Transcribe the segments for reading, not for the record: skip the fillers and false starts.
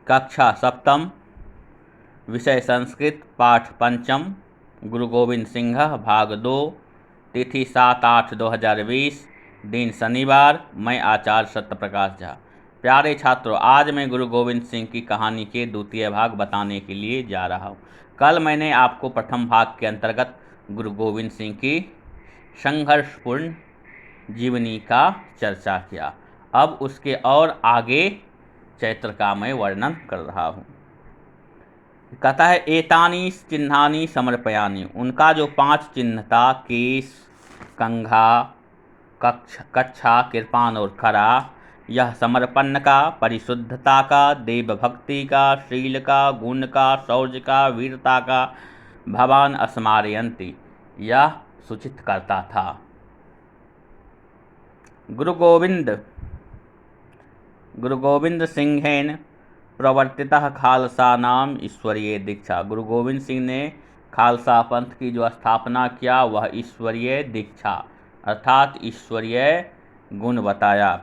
कक्षा सप्तम, विषय संस्कृत, पाठ पंचम, गुरु गोविंद सिंह, भाग 2, तिथि 7/8/2020, दिन शनिवार। मैं आचार्य सत्यप्रकाश झा। प्यारे छात्रों, आज मैं गुरु गोविंद सिंह की कहानी के द्वितीय भाग बताने के लिए जा रहा हूँ। कल मैंने आपको प्रथम भाग के अंतर्गत गुरु गोविंद सिंह की संघर्षपूर्ण जीवनी का चर्चा किया। अब उसके और आगे चैत्र का मैं वर्णन कर रहा हूँ। कहता है, एतानी चिन्हानी समर्पयानी। उनका जो 5 चिन्ह था, केश, कंघा, कच्छा, कृपान और खरा, यह समर्पण का, परिशुद्धता का, देव भक्ति का, शील का, गुण का, शौर्य का, वीरता का भवान स्मारयन्ति, यह सूचित करता था। गुरु गोविंद सिंहेन प्रवर्तितः खालसा नाम ईश्वरीय दीक्षा। गुरु गोविंद सिंह ने खालसा पंथ की जो स्थापना किया वह ईश्वरीय दीक्षा अर्थात ईश्वरीय गुण बताया।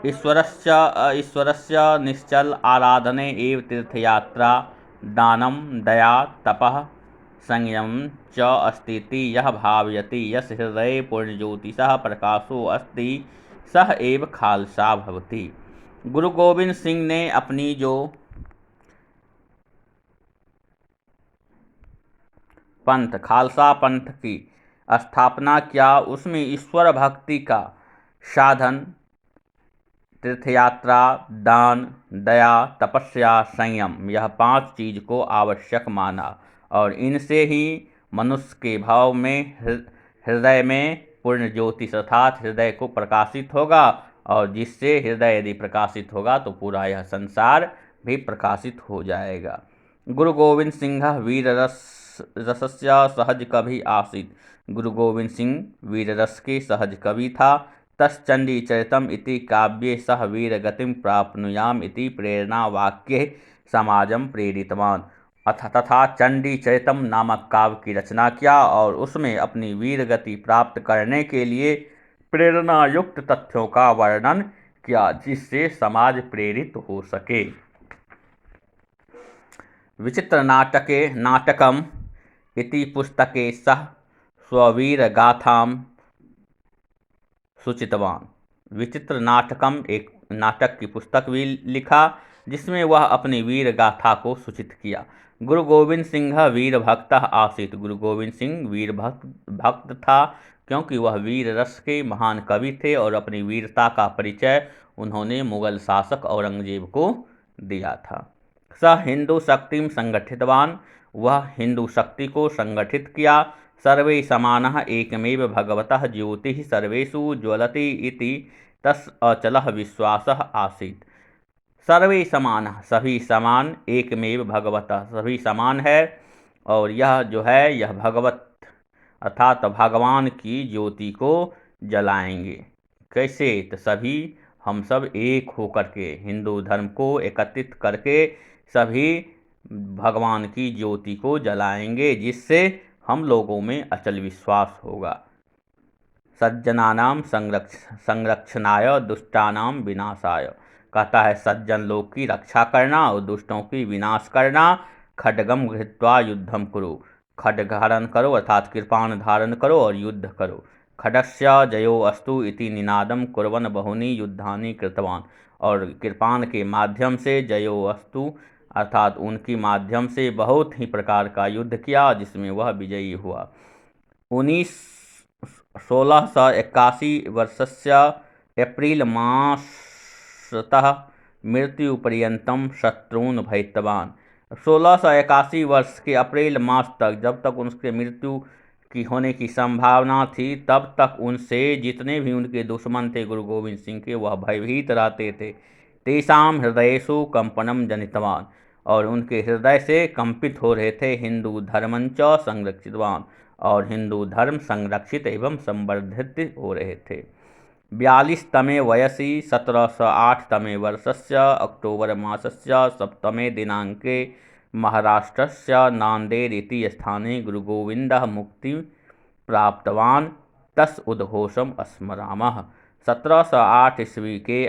ईश्वरस्य निश्चल आराधने एव तीर्थयात्रा, दानम, दया, तपः, संयम च अस्तीति यह भावयति, यस हृदये पूर्णज्योतिषः प्रकाशो अस्ति, सह एव खालसा भवति। गुरु गोविंद सिंह ने अपनी जो पंथ खालसा पंथ की स्थापना किया, उसमें ईश्वर भक्ति का साधन तीर्थयात्रा, दान, दया, तपस्या, संयम, यह 5 चीज को आवश्यक माना और इनसे ही मनुष्य के भाव में हृदय में पूर्ण ज्योतिष अर्थात हृदय को प्रकाशित होगा, और जिससे हृदय यदि प्रकाशित होगा तो पूरा यह संसार भी प्रकाशित हो जाएगा। गुरु गोविंद सिंह वीर रसस्य सहज कवि आसीत। गुरु गोविंद सिंह वीर रस के सहज कवि था। तश्चंडी चरितम इति काव्ये सह वीर गतिम प्राप्नुयाम इति प्रेरणा वाक्ये समाजम प्रेरितवान। तथा चंडी चरितम नामक काव्य की रचना किया और उसमें अपनी वीर गति प्राप्त करने के लिए प्रेरणा युक्त तथ्यों का वर्णन किया, जिससे समाज प्रेरित हो सके। विचित्र नाटके नाटकम इति पुस्तके सह स्ववीर गाथाम सूचितवान। विचित्र नाटकम एक नाटक की पुस्तक भी लिखा जिसमें वह अपनी वीर गाथा को सूचित किया। गुरु गोविंद सिंह वीर भक्त आसीत। गुरु गोविंद सिंह वीर भक्त था क्योंकि वह वीर रस के महान कवि थे और अपनी वीरता का परिचय उन्होंने मुगल शासक औरंगजेब को दिया था। स हिंदू शक्तिम संगठितवान। वह हिंदू शक्ति को संगठित किया। सर्वे समानः एकमेव भगवतः ज्योतिः सर्वेषु ज्वलति इति तस् अचलः विश्वासः आसीत्। सर्वे समान, सभी समान, एकमेव भगवतः, सभी समान है, और यह जो है यह भगवत अर्थात भगवान की ज्योति को जलाएंगे। कैसे? तो सभी हम सब एक होकर के हिंदू धर्म को एकत्रित करके सभी भगवान की ज्योति को जलाएंगे, जिससे हम लोगों में अचल विश्वास होगा। सज्जनानाम संरक्षणाय दुष्टानाम विनाशाय। कहता है सज्जन लोग की रक्षा करना और दुष्टों की विनाश करना। खड्गम गृहीत्वा युद्धम कुरु। खड्ग धारण करो अर्थात कृपाण धारण करो और युद्ध करो। खड्गस्य जयो अस्तु इति निनादम कुर्वन् बहुनी युद्धानि कृतवान। और कृपाण के माध्यम से जयो अस्तु अर्थात उनकी माध्यम से बहुत ही प्रकार का युद्ध किया जिसमें वह विजयी हुआ। 1681 वर्षस्य एप्रिल मासतः मृत्युपर्यन्तं शत्रून् भयितवान्। 1681 वर्ष के अप्रैल मास तक, जब तक उनके मृत्यु की होने की संभावना थी, तब तक उनसे जितने भी उनके दुश्मन थे गुरु गोविंद सिंह के, वह भयभीत रहते थे। तेषां हृदयेषु कंपनम जनितवान। और उनके हृदय से कंपित हो रहे थे। हिंदू धर्मंच संरक्षितवान। और हिंदू धर्म संरक्षित एवं संवर्धित हो रहे थे। 42 तमे वयसि 1708 तमे वर्षस्य अक्टोबर मासस्य सप्तमे दिनांके महाराष्ट्रस्य नांदेड़ इति स्थाने गुरुगोविन्दः मुक्ति प्राप्तवान्। तस् उद्घोषम स्मरामः। 1708 ईस्वी के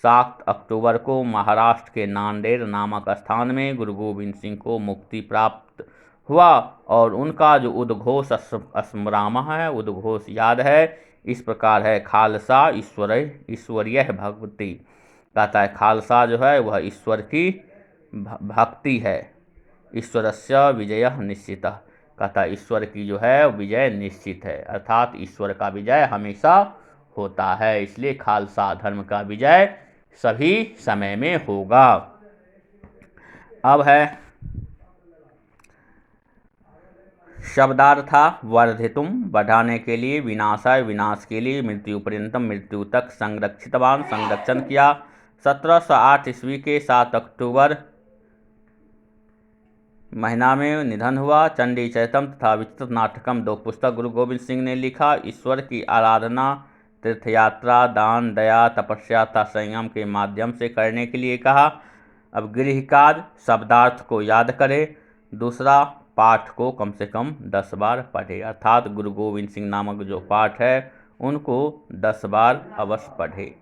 7 अक्टूबर को महाराष्ट्र के नांदेड़ नामक स्थान में गुरु गोविंद सिंह को मुक्ति प्राप्त हुआ और उनका जो उद्घोष स्मरामः है, उद्घोष याद है, इस प्रकार है। खालसा ईश्वरीय भक्ति, कहता है खालसा जो है वह ईश्वर की भक्ति है। ईश्वरस्य विजय निश्चितः, कहता है ईश्वर की जो है विजय निश्चित है, अर्थात ईश्वर का विजय हमेशा होता है, इसलिए खालसा धर्म का विजय सभी समय में होगा। अब है शब्दार्था वर्धितुम, बढ़ाने के लिए, विनाशाय विनाश के लिए, मृत्यु पर्यंतम मृत्यु तक, संरक्षितवान संरक्षण किया। 1708 ईस्वी के 7 अक्टूबर महीना में निधन हुआ। चंडी चैतम तथा विचित्र नाटकम 2 पुस्तक गुरु गोविंद सिंह ने लिखा। ईश्वर की आराधना तीर्थयात्रा, दान, दया, तपस्या तथा संयम के माध्यम से करने के लिए कहा। अब गृह कार्य, शब्दार्थ को याद करें। दूसरा, पाठ को कम से कम 10 बार पढ़े, अर्थात गुरु गोविंद सिंह नामक जो पाठ है उनको 10 बार अवश्य पढ़े।